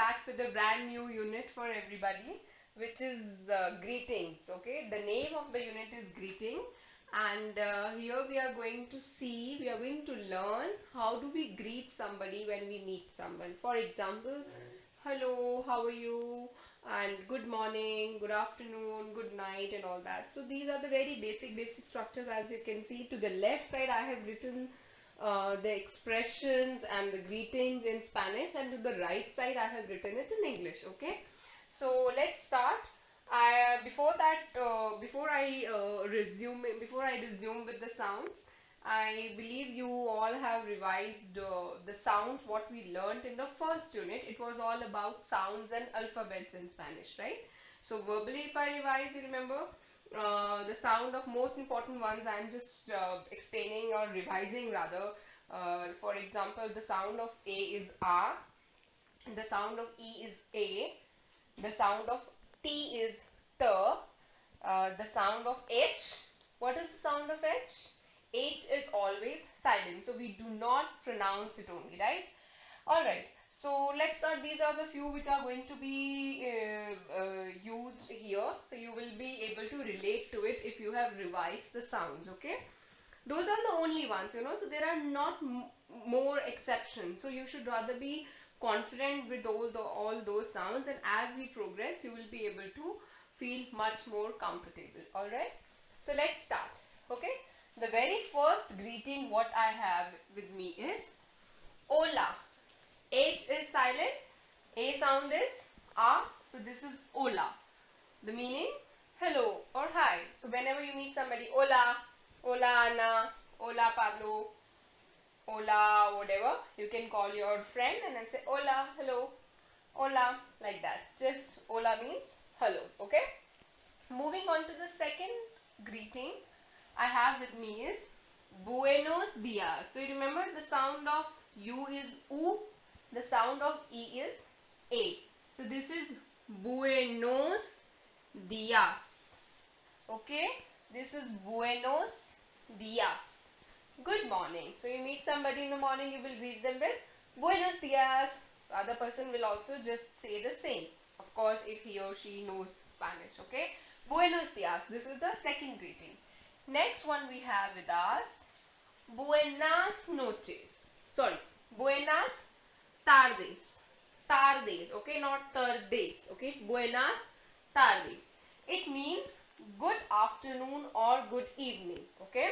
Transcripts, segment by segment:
back with a brand new unit for everybody, which is greetings. Okay, the name of the unit is greeting, and here we are going to learn how do we greet somebody when we meet someone. For example, hello, how are you, and good morning, good afternoon, good night, and all that. So these are the very basic structures. As you can see, to the left side I have written the expressions and the greetings in Spanish, and to the right side I have written it in English. Okay, so let's start. Before I resume with the sounds, I believe you all have revised the sounds what we learnt in the first unit. It was all about sounds and alphabets in Spanish, right? So verbally, if I revise, you remember the sound of most important ones. I am just explaining or revising rather. For example, the sound of A is R, the sound of E is A, the sound of T is T, the sound of H. What is the sound of H? H is always silent, so we do not pronounce it only, right? Alright, so let's start. These are the few which are going to be used here, so you will be able to relate to it if you have revised the sounds, okay? Those are the only ones, so there are not more exceptions, so you should rather be confident with all those sounds, and as we progress you will be able to feel much more comfortable. Alright, so let's start. Okay, the very first greeting what I have with me is hola. H is silent, A sound is A, so this is hola. The meaning hello or hi. So whenever you meet somebody, hola, hola Anna, hola Pablo, hola whatever, you can call your friend and then say hola, hello, hola, like that. Just hola means hello. Okay, moving on to the second greeting I have with me is buenos dias. So you remember the sound of U is U, the sound of E is A. So this is buenos dias. Okay, this is buenos dias. Good morning. So you meet somebody in the morning, you will greet them with buenos dias. So other person will also just say the same. Of course, if he or she knows Spanish. Okay, buenos dias. This is the second greeting. Next one we have with us buenas noches. Sorry, buenas tardes. Tardes. Okay, not tardes. Okay, buenas tardes. It means good afternoon or good evening. Okay.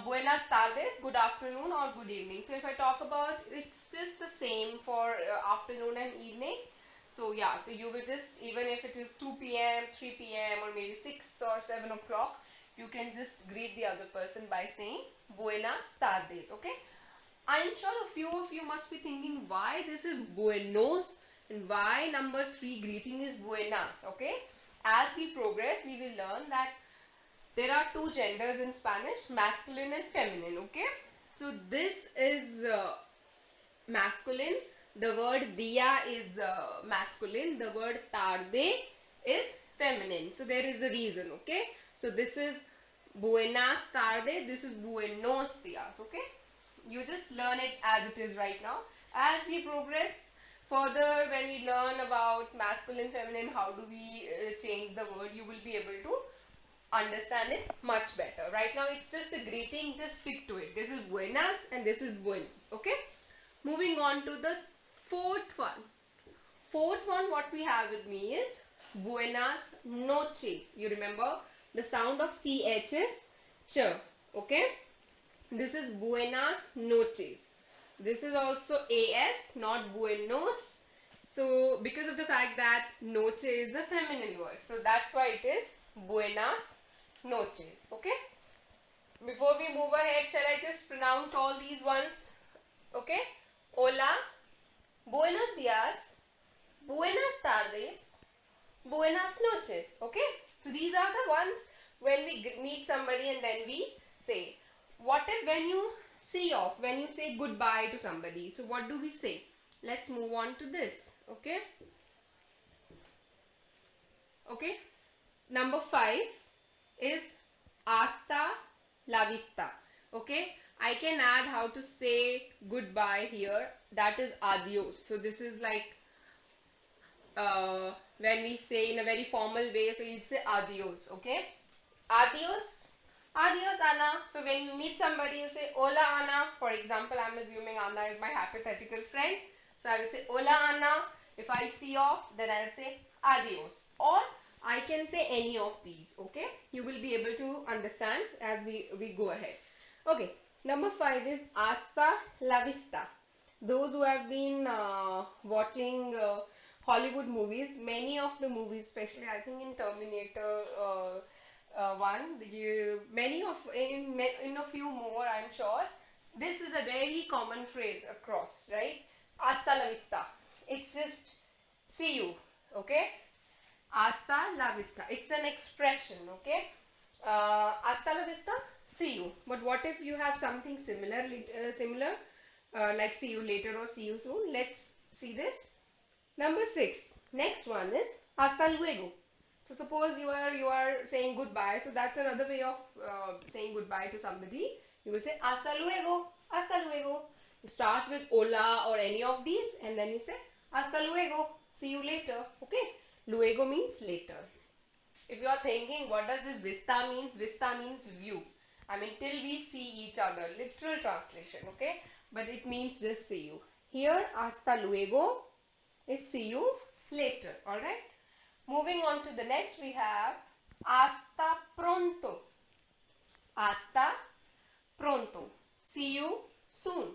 Buenas tardes, good afternoon or good evening. So if I talk about, it's just the same for afternoon and evening. So yeah, so you will just, even if it is 2 p.m., 3 p.m. or maybe 6 or 7 o'clock, you can just greet the other person by saying buenas tardes. Okay. I'm sure a few of you must be thinking why this is buenos and why number 3 greeting is buenas. Okay. As we progress, we will learn that there are two genders in Spanish, masculine and feminine. Okay. So this is masculine. The word dia is masculine. The word tarde is feminine. So there is a reason. Okay. So this is buenas tarde. This is buenos dias. Okay. You just learn it as it is right now. As we progress further, when we learn about masculine, feminine, how do we change the word, you will be able to understand it much better. Right now it's just a greeting, just stick to it. This is buenas and this is buenos. Okay. Moving on to the fourth one. Fourth one what we have with me is buenas noches. You remember the sound of CH is ch. Okay. This is buenas noches. This is also AS, not buenos. So because of the fact that noche is a feminine word, so that's why it is buenas noches. Okay. Before we move ahead, shall I just pronounce all these ones? Okay. Hola, buenos dias, buenas tardes, buenas noches. Okay. So these are the ones when we meet somebody and then we say. What if when you see off, when you say goodbye to somebody, so what do we say? Let's move on to this. Okay. Okay. Number 5 is hasta la vista. Okay. I can add how to say goodbye here. That is adios. So this is like when we say in a very formal way, so you'd say adios, okay? Adios, adios Anna. So when you meet somebody, you say hola Anna. For example, I'm assuming Anna is my hypothetical friend. So I will say hola Anna. If I see off, then I'll say adios. Or I can say any of these, okay? You will be able to understand as we go ahead. Okay, number 5 is hasta la vista. Those who have been watching Hollywood movies, many of the movies, especially I think in Terminator 1, many of in a few more, I'm sure. This is a very common phrase across, right? Hasta la vista. It's just see you, okay? Hasta la vista. It's an expression, okay? Hasta la vista, see you. But what if you have something similar, like see you later or see you soon? Let's see this. Number 6. Next one is hasta luego. So suppose you are saying goodbye. So that's another way of saying goodbye to somebody. You will say hasta luego, hasta luego. You start with hola or any of these, and then you say hasta luego. See you later. Okay. Luego means later. If you are thinking what does this vista means? Vista means view. I mean till we see each other. Literal translation. Okay. But it means just see you. Here hasta luego is see you later. Alright. Moving on to the next, we have hasta pronto. Hasta pronto. See you soon.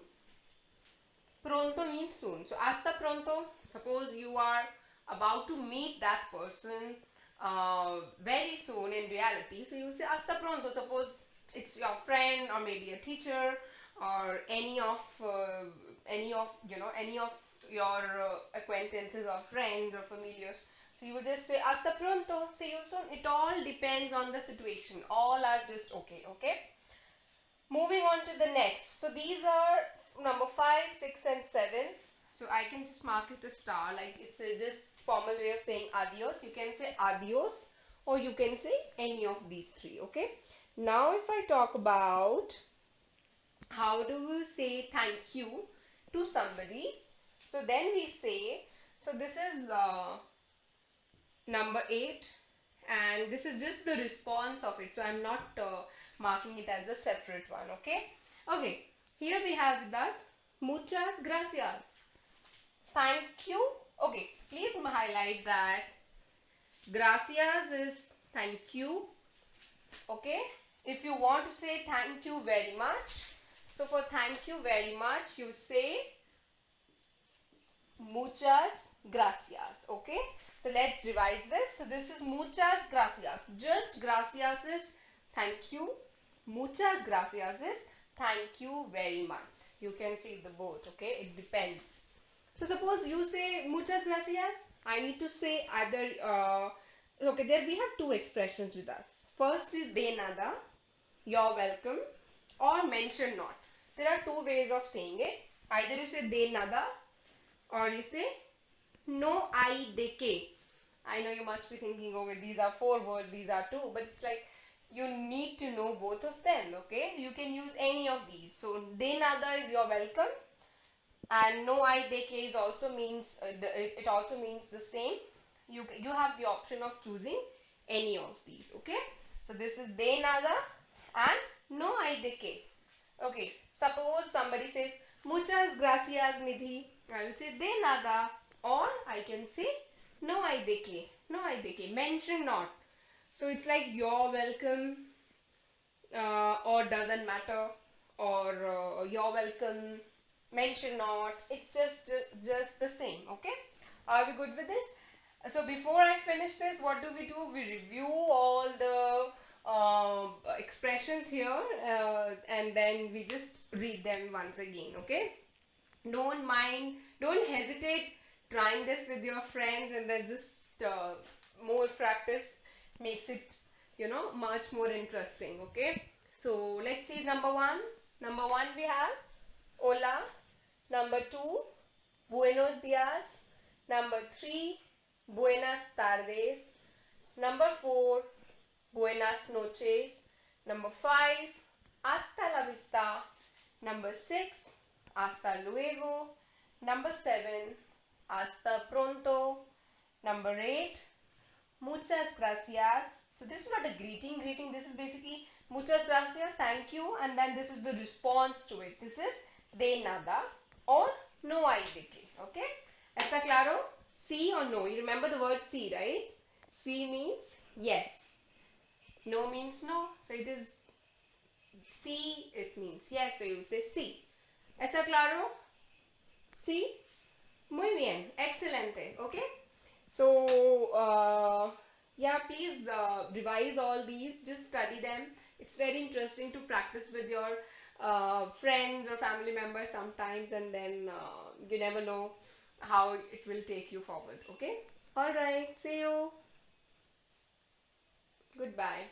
Pronto means soon. So hasta pronto, suppose you are about to meet that person very soon in reality. So you will say hasta pronto. Suppose it's your friend or maybe a teacher or any of your acquaintances or friends or familiars. So you will just say hasta pronto, see you soon. It all depends on the situation. All are just okay, okay? Moving on to the next. So these are number 5, 6 and 7. So I can just mark it a star, like it's a just formal way of saying adios. You can say adios or you can say any of these 3, okay? Now if I talk about how do we say thank you to somebody, so then we say, so this is number 8 and this is just the response of it, so I'm not marking it as a separate one, okay? Okay, here we have with us muchas gracias, thank you. Okay, please highlight that gracias is thank you, okay? If you want to say thank you very much, so for thank you very much you say muchas gracias, okay? So let's revise this. So this is muchas gracias. Just gracias is thank you. Muchas gracias is thank you very much. You can see the both, okay? It depends. So suppose you say muchas gracias, I need to say either, okay, there we have 2 expressions with us. First is de nada, you're welcome, or mention not. There are 2 ways of saying it. Either you say de nada or you say no hay de que. I know you must be thinking, oh, these are 4 words, these are 2, but it's like you need to know both of them, okay? You can use any of these. So de nada is you're welcome, and no hay de que is also means it also means the same. You have the option of choosing any of these, okay? So this is de nada and no hay de que. Okay, suppose somebody says muchas gracias Nidhi, I will say de nada, or I can say no hay de que, no hay de que, mention not. So it's like you're welcome or doesn't matter, or you're welcome, mention not. It's just the same, okay? Are we good with this? So before I finish this, what do? We review all the expressions here and then we just read them once again, okay? Don't hesitate trying this with your friends, and then just more practice makes it, much more interesting, okay? So let's see number 1. Number 1 we have hola. Number 2, buenos días. Number 3, buenas tardes. Number 4, buenas noches. Number 5, hasta la vista. Number 6, hasta luego. Number 7, hasta pronto. Number 8, muchas gracias. So this is not a greeting. This is basically muchas gracias, thank you, and then this is the response to it. This is de nada or no hay de qué. Okay? ¿Está claro? Sí or no? You remember the word sí, right? Sí means yes. No means no. So it is sí, it means yes. So you will say sí. ¿Está claro? Sí? Muy bien. Excelente. Okay? So, yeah, please revise all these. Just study them. It's very interesting to practice with your friends or family members sometimes, and then you never know how it will take you forward. Okay? Alright. See you. Goodbye.